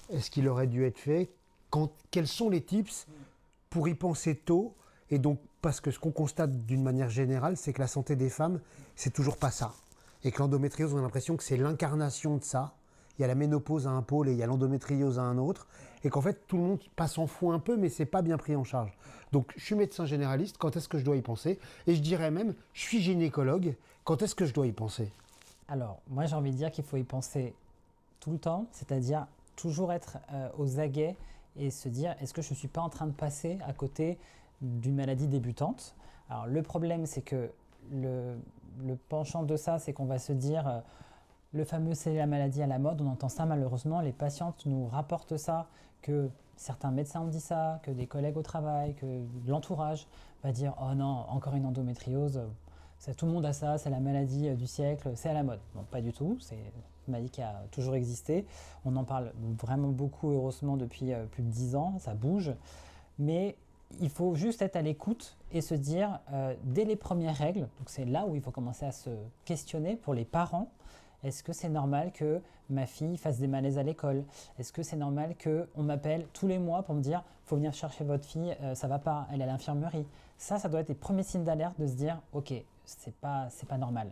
est-ce qu'il aurait dû être fait? Quels sont les tips pour y penser tôt? Et donc, parce que ce qu'on constate d'une manière générale, c'est que la santé des femmes, c'est toujours pas ça. Et que l'endométriose, on a l'impression que c'est l'incarnation de ça. Il y a la ménopause à un pôle et il y a l'endométriose à un autre. Et qu'en fait, tout le monde passe en fou un peu, mais c'est pas bien pris en charge. Donc, je suis médecin généraliste, quand est-ce que je dois y penser? Et je dirais même, je suis gynécologue, quand est-ce que je dois y penser? Alors, moi j'ai envie de dire qu'il faut y penser tout le temps, c'est-à-dire toujours être aux aguets et se dire est-ce que je ne suis pas en train de passer à côté d'une maladie débutante. Alors le problème c'est que le penchant de ça c'est qu'on va se dire le fameux c'est la maladie à la mode, on entend ça malheureusement, les patientes nous rapportent ça, que certains médecins ont dit ça, que des collègues au travail, que l'entourage va dire oh non, encore une endométriose, tout le monde a ça, c'est la maladie du siècle, c'est à la mode. Non, pas du tout, c'est une maladie qui a toujours existé. On en parle vraiment beaucoup, heureusement, depuis plus de 10 ans, ça bouge. Mais il faut juste être à l'écoute et se dire, dès les premières règles, donc c'est là où il faut commencer à se questionner pour les parents, est-ce que c'est normal que ma fille fasse des malaises à l'école? Est-ce que c'est normal qu'on m'appelle tous les mois pour me dire faut venir chercher votre fille, ça va pas, elle est à l'infirmerie? Ça doit être les premiers signes d'alerte de se dire ok, c'est pas normal.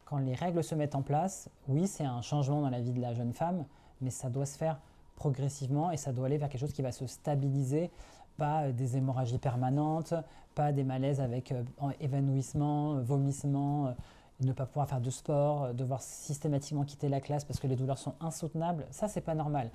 Quand les règles se mettent en place, oui, c'est un changement dans la vie de la jeune femme, mais ça doit se faire progressivement et ça doit aller vers quelque chose qui va se stabiliser, pas des hémorragies permanentes, pas des malaises avec évanouissement, vomissement, ne pas pouvoir faire de sport, devoir systématiquement quitter la classe parce que les douleurs sont insoutenables. Ça, c'est pas normal.